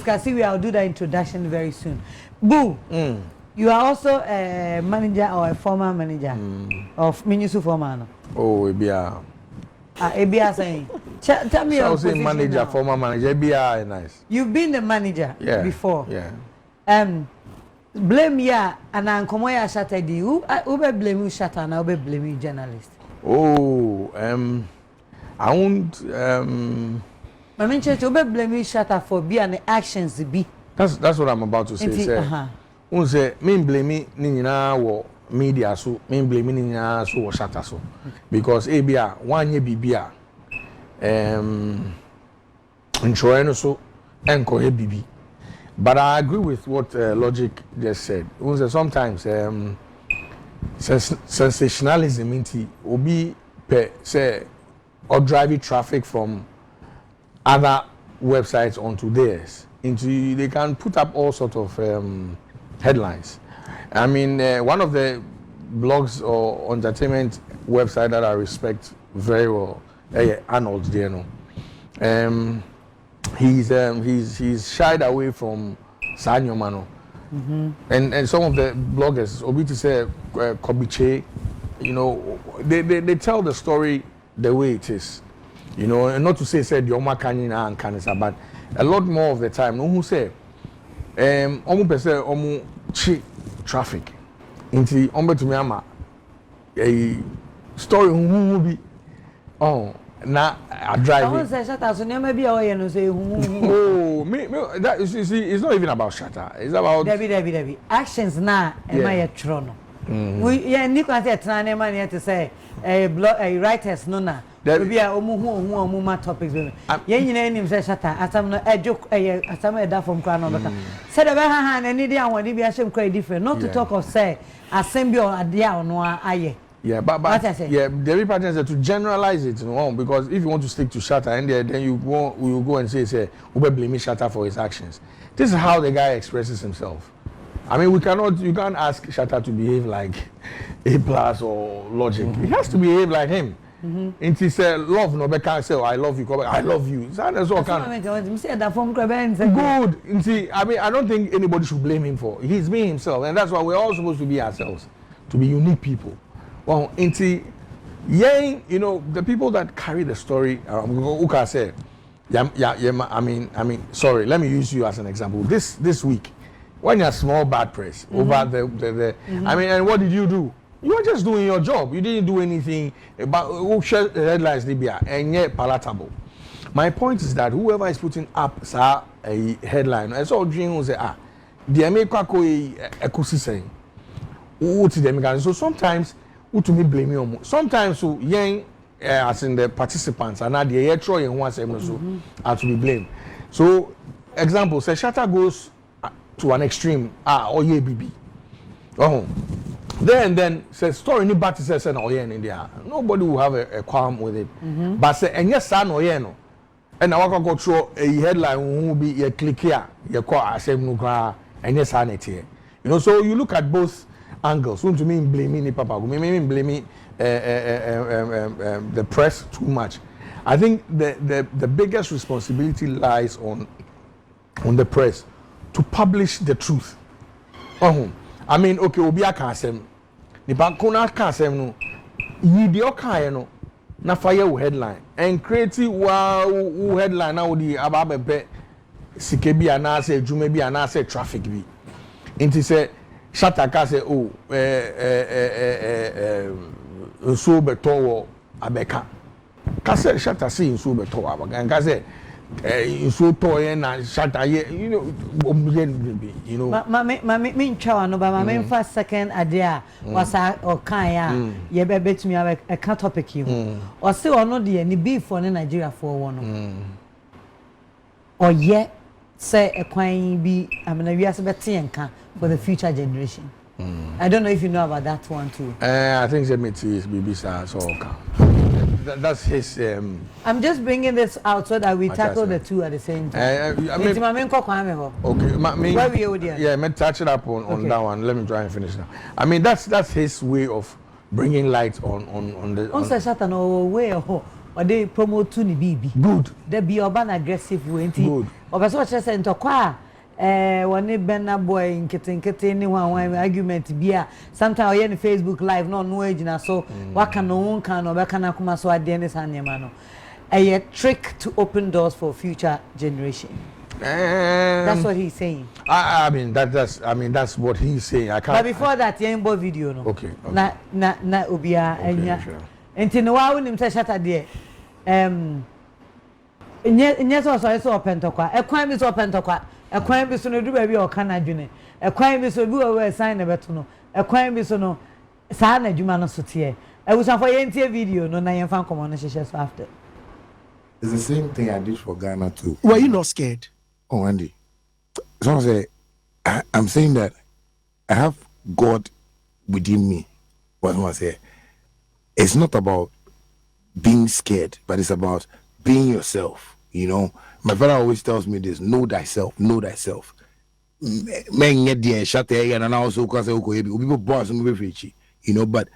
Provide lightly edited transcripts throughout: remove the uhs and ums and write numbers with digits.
discuss it, I'll do the introduction very soon. Boo, you are also a manager or a former manager of Minisu Former. Oh, Ebia. Ebia saying, tell me your position manager, now. former manager, Ebia, nice. You've been the manager before. Yeah. Blame ya and Ankomoya Shatta di. Who blame you Shatta and who blame you journalist? Oh, I won't. I mean, church, who blame you Shatta for being the actions be. That's what I'm about to say. Who say me blame me nina wo media so me blame me nina so wo Shatta so because ebia one year bibia insurance so enko he bibi. But I agree with what Logic just said. Who say sometimes sensationalism into obi per say or driving traffic from other websites onto theirs. Into they can put up all sorts of headlines. I mean, one of the blogs or entertainment website that I respect very well, Arnold Diano. He's shied away from Sanyo Mano. And some of the bloggers, Obi to say Kobiche, you know, they tell the story the way it is. You know, and not to say said Yoma Kanina and Kanisa, but a lot more of the time, no who say omu pese omu chi traffic. Inti ombe to me ama a story who be na I drive. I want to say Shatta, so never be away and say oh me that you see it's not even about Shatta. It's about Debbie. Actions na am I a trono. We Nico said Tana man to say a writers no na. Be a omu topics. Yen name say Shatta, asam no a joke asam da from crown over. Said about hand any day I want to be ashamed quite different. Not to talk of say assembly or adia no aye. Yeah, but yeah, the every pattern is to generalize it, you know, because if you want to stick to Shatta and then you go and say we blame Shatta for his actions. This is how the guy expresses himself. I mean, you can't ask Shatta to behave like A+ or Logic. He has to behave like him. And he said, love no be can't say I love you, I love you. That's all kind. Good. And see, I mean, I don't think anybody should blame him for. He's being himself, and that's why we're all supposed to be ourselves, to be unique people. Well, into you know, the people that carry the story, Uka said, I mean, sorry, let me use you as an example. This week, when you're small bad press over the I mean, and what did you do? You were just doing your job. You didn't do anything about headlines, Libya, and yet palatable. My point is that whoever is putting up a headline, I saw Dream who say, the America ekusi saying, so sometimes to me blame you. Sometimes so young as in the participants and not the electoral and one so are to be blamed. So example, say Shatta goes to an extreme, or ye BB. Then says story ni bad says no yen in there. Nobody will have a qualm with it. But say and yes son no yen no. And I want to go through a headline who be ye click here, ye call asem no gra and yes son it here. You know, so you look at both angles. Who to me blaming the papa, me blaming the press too much. I think the biggest responsibility lies on the press to publish the truth. I mean, okay, obi akasem. Ni bankona akasem no. Yidi okaye no. Na fire wo headline. And create wo headline na wo di ababebe sike bi anase adwuma bi anase traffic bi. Inti say Shatta ka say so beto wo abeka. Ka say Shatta say so beto wo abeka. Ka say so toy na Shatta you know me chawa no ba me first second idea was o kan ya ye be betumi a ka topic you o se ono de ni beef for Nigeria for one no o ye say e kwan bi amena wi ase bete enka for the future generation. I don't know if you know about that one too. I think it is BBC so that's his I'm just bringing this out so that we tackle the two at the same time. I mean, okay, yeah, touch it up on that one. Let me try and finish now. I mean, that's his way of bringing light on the. On Shatta no way or they promote to the baby. Good. They be urban aggressive way. Good. Or person what say into kwa one benna boy in kete ni one argument be sometimes on Facebook live no age na so what can no one can or can akuma so ade ne sanyema no. A trick to open doors for future generation. That's what he's saying. I mean that's what he's saying. I can't. But before that, you video no. Okay. Na obia enya. Enti no wa wonim say Shatta there. Nye so open to kwa. Ekwan bi so open to kwa. Ekwan bi so no du ba bi o kana dwene. Ekwan bi so bi we sign na beto no. Ekwan bi so no sa na dwuma no so te. Ewusan for yentie video no na yemfa komo no hyehyɛ so after. It's the same thing I did for Ghana too. Were you not scared? Oh, Andy. So I say, I'm saying that I have God within me. What I say, it's not about being scared, but it's about being yourself. You know, my father always tells me this: know thyself, know thyself. Men get the Shatta and also because people boss and you know. But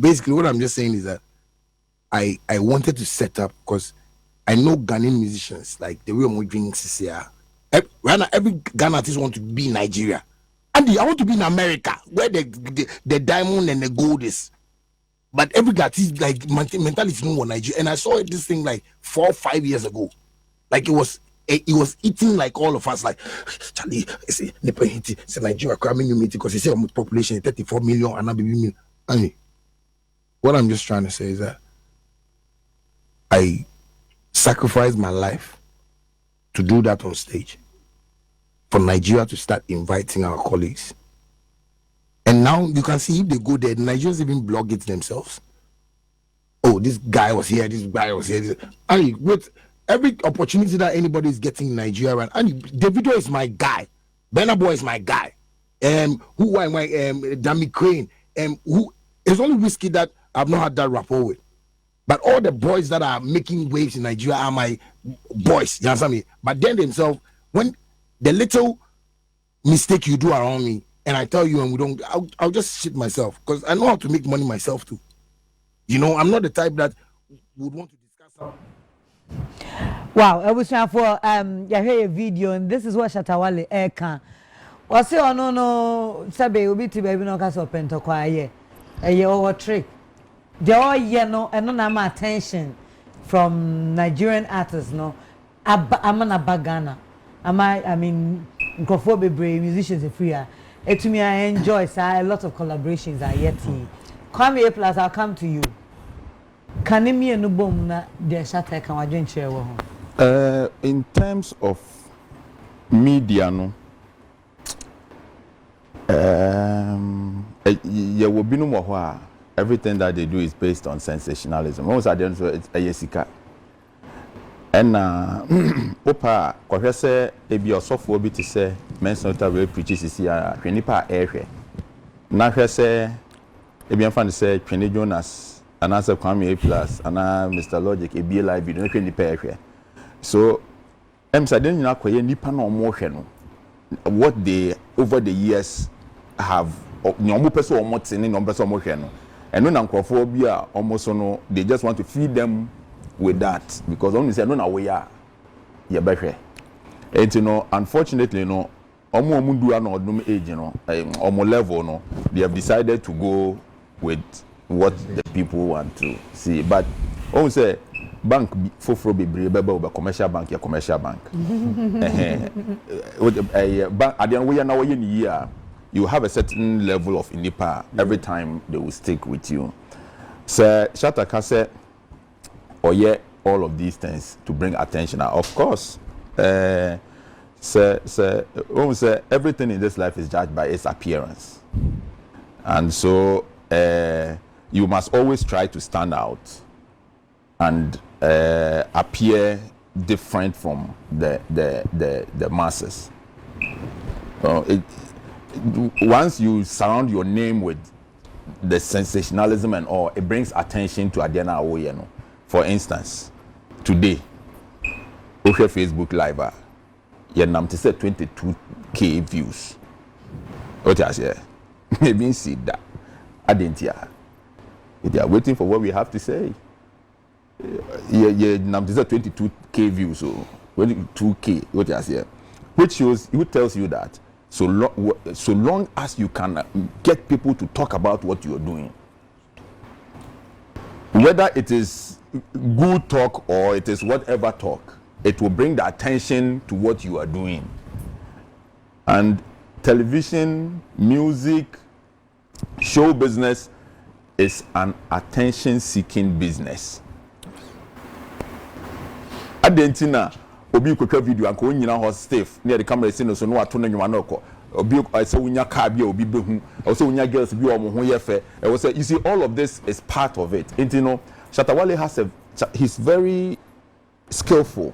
basically, what I'm just saying is that I wanted to set up because I know Ghanaian musicians, like the way I'm doing CCR. Right now, every Ghana artist want to be in Nigeria. And I want to be in America, where the diamond and the gold is. But every artist, like, mentality no one Nigeria. And I saw this thing like 4 or 5 years ago. Like it was eating like all of us, like, Charlie, it's Nigeria cramming you meeting because you say population 34 million and not baby million. I mean, what I'm just trying to say is that I sacrificed my life to do that on stage for Nigeria to start inviting our colleagues. And now you can see if they go there, the Nigerians even blog it themselves. Oh, this guy was here, this guy was here. And with every opportunity that anybody is getting in Nigeria, and Davido is my guy, Burna Boy is my guy. Who am I? Dami Crane. Who it's only Whiskey that I've not had that rapport with. But all the boys that are making waves in Nigeria are my boys. You understand me? But then themselves, when the little mistake you do around me, and I tell you, and we don't, I'll just shit myself because I know how to make money myself too. You know, I'm not the type that would want to discuss something. Wow, I was trying for you hear a video, and this is what Shatta Wale can. Was say oh no sabe obi ti baby no ka so pento kwa ye. Over trick. They all no and no na attention from Nigerian artists no. Amana bagana. I mean Nkrofo bebre musicians free. To me I enjoy a lot of collaborations are yet. Come here plus I'll come to you. Can me no bom na the Shatta can wadwen share wo ho. In terms of media no yeah will be no more everything that they do is based on sensationalism. Most of them it's a yesika. And opa kohwe say e bi osofo obi ti say mention that we preaches is here twenipa ehwe. Na hwe say e bi anfa say twene Jonas and answer Kwame A+ and Mr. Logic e bi live video twenipa ehwe. So said nyina koye nipa na omo hwe no what they over the years have nyomo person omo tene no person omo hwe no and no Nkrofo bi a almost no they just want to feed them with that because only say no na we are ye behwe and you know unfortunately no omo du na odum age no omo level no they have decided to go with what the people want to see but only say bank foforo bebre beba commercial bank ya commercial bank bank adian we na we ni year you have a certain level of inipa every time they will stick with you. So Shatta can say, oh yeah, all of these things to bring attention. Of course, everything in this life is judged by its appearance. And so you must always try to stand out and appear different from the masses. Once you surround your name with the sensationalism and all, it brings attention to Adiana Awoye. For instance, today, okay, Facebook Live, you have to say 22K views. What I say? Maybe see that. I didn't hear. They are waiting for what we have to say. yeah, numbers 22k views, so 22k. What you say? Which tells you that so long as you can get people to talk about what you are doing, whether it is good talk or it is whatever talk, it will bring the attention to what you are doing. And television, music, show business is an attention-seeking business. Adentina obi kwetwa video anko onyina ho stiff near the camera say no so no ato no nwuma no ko obi say unya car bi obi behu or say unya girls bi omo ho ye fe e was say you see all of this is part of it. You know, Shatta Wale he's very skillful.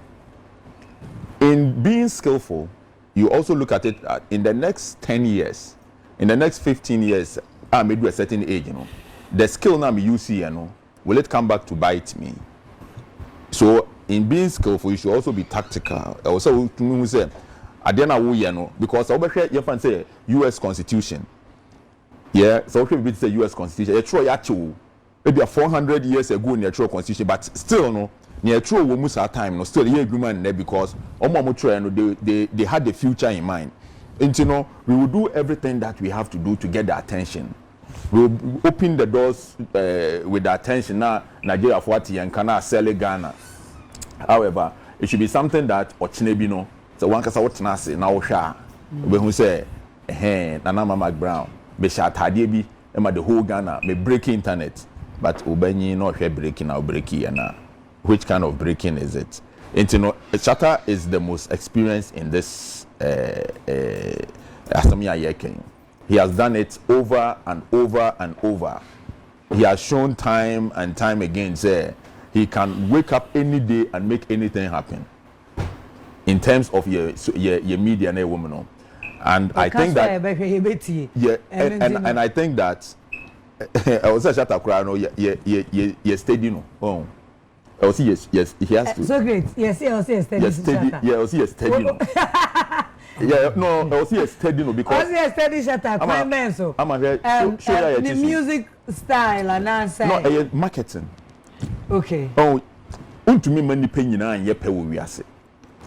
In being skillful, you also look at it in the next 10 years, in the next 15 years, I may do a certain age, you know. The skill now you see, you know, will it come back to bite me? So in being skillful, you should also be tactical. Also, say, I don't know, because you can say U.S. Constitution. Yeah, so okay, we say U.S. Constitution. It's true, actually, maybe 400 years ago in the true Constitution, but still, no. Near true women's time, no, still the agreement there because they had the future in mind. And you know, we will do everything that we have to do to get the attention. We will open the doors with the attention. Now, Nigeria for what and can sell Ghana. However, it should be something that Ochinebino, so one can say what Nasi now sha. We who say, hey, Nana Mama Brown, be Shatta Debi, the whole Ghana, may break internet, but Ubeni not breaking or breaking and which kind of breaking is it? And you know, Shatta is the most experienced in this Asamiya Yekin. He has done it over and over and over. He has shown time and time again, say he can wake up any day and make anything happen. In terms of your media and woman, and I think that and I think that I was Shatta Krano, yes, steady no. Oh. Yes, he has to. So great. Yes, steady. Yes, steady. Yeah, steady. No. Yeah, no, steady no because. Steady Shatta. Quite man so. I'm here. Show the music style and answer. No, marketing. Okay. Oh, untumi mani pe nyina anye pe wo wiase.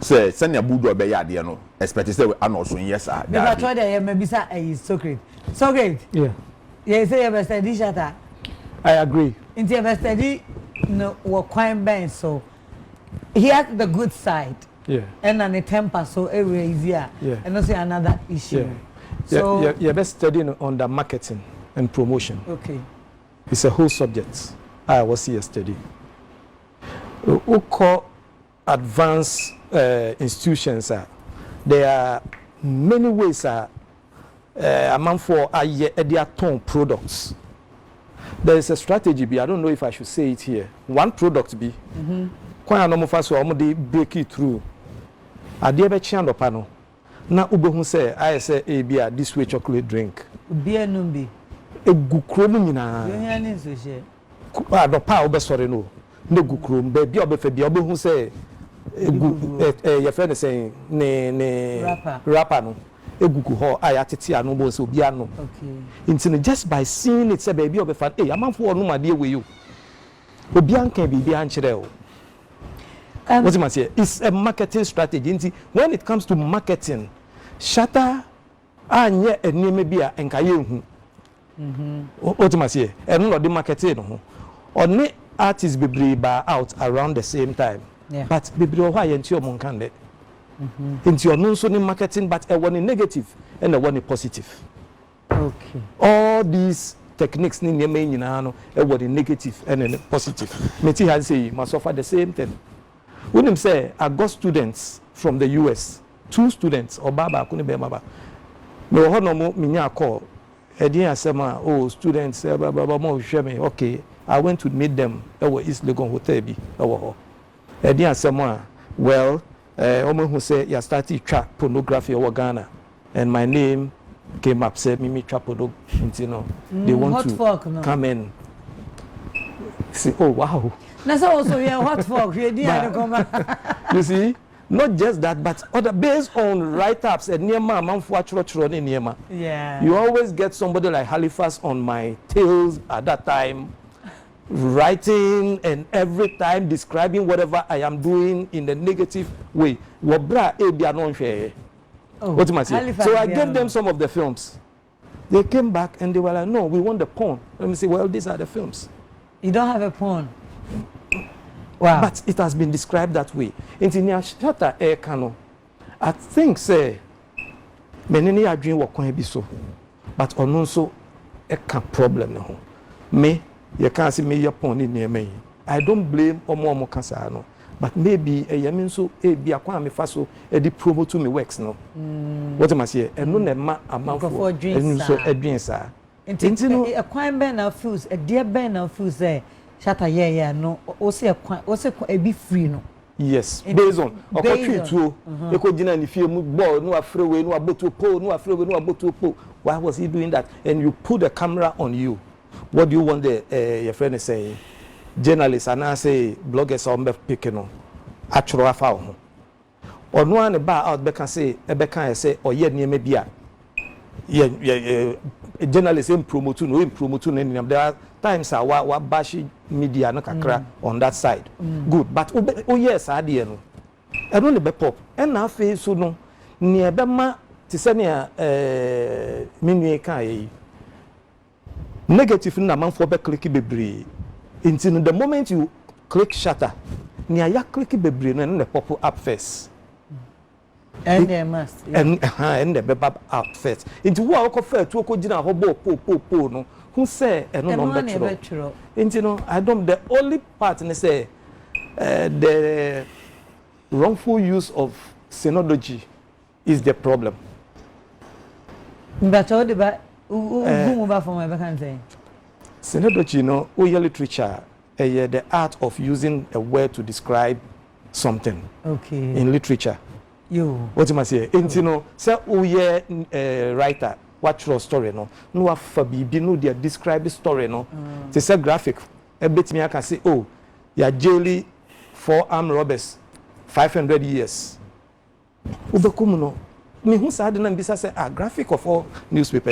Say send ya budu obe ya de no. Expect say anoso yes ah. Because try there maybe say is so great. So great. Yeah. Yeah, say you steady Shatta. I agree. Into you steady no quite bad so he has the good side. Yeah. And then the temper so every easier. Yeah. And also another issue. Yeah. So you're best studying on the marketing and promotion. Okay. It's a whole subject. I was here study. We call advanced institutions. There are many ways among for their tone products. There is a strategy I don't know if I should say it here. One product quite normal fast they break it through. I dear be channel panel. Now Ubo say I say a beer this way chocolate drink. Beer numbi. A good chrome na. Pa obe sorry no. No good chrome baby obe fe bi obe hu say your friend is saying ne rapper no. Egugu ho ayatete anu bo se obi anu. Okay. Intino just by seeing it say baby obe fan eh amanfo no made we you. Obi anka bibi ankyere o. What you must say? It's a marketing strategy. When it comes to marketing, Shatta anye eneme bia enkaye hu. What you must say? Eno the marketing no. Oni artists be out around the same time. Yeah. But bebre ho ayenti o monkan de. Into your non so marketing, but one negative and one positive. Okay. All these techniques ni main no one negative and positive. Meti has say must offer the same thing. When him say I got students from the US, 2 students or baba kuni be baba. Me ho no mo minya call. Edin asema oh students baba mo hwe me okay. I went to meet them at East Legon Hotel bi ho. Edin asema well who say you started track pornography over Ghana, and my name came up. Said Mimi trap pornography. You know, they want to come in. See, oh wow. That's also hot folk. You see, not just that, but other based on write-ups and yeah. You always get somebody like Halifax on my tails at that time. writing and every time describing whatever I am doing in a negative way. Wobra e bia no hwe. What am I saying? So I gave them some of the films. They came back and they were like, no, we want the porn. Let me say, well, these are the films. You don't have a porn. Wow. But it has been described that way. Engineer Shatta Kano, I think say menini adwin wo kwan bi so. But ono so e ka problem no. Me, you can't see me your porn in near me. I don't blame omo kansa no. But maybe a yamin so e bi akwa me fa so e di promote to me works no. What am I saying? E no na ma amount for and so adwin sa. Enti no a kwan ben na feels a dear ben na feels say Shatta yeah no o say a kwan o say e be free no. Yes, based on okotwe tuo e ko gina ni fie mu ball no afre we no aboto po no afre we no aboto po. Why was he doing that? And you put the camera on you. What do you want the your friend is saying? Journalists and I say bloggers on be picking on actual afa ho. Or no one ba out be can say or ye near maybe journalists promote no there are times wa bash media no kakra on that side. Good, but oh yes ade no e no be pop and na face so no ne be ma ti se ne minue kan yi negative na man for be click bebre until the moment you click Shatta near ya click bebre no the pop up first and they must and the pop up first into wo akọ fair to ko gina ho po no who say no number true into no I don't the only part in say the wrongful use of synology is the problem. But all the who move from my can say synology no literature the art of using a word to describe something in literature. What am I saying? Into no say writer what true story no afa bibi no they describe the story no it's a graphic a bit me I can say oh ya jail 4 armed robbers 500 years ubekum no me who said na bisa say graphic of all newspaper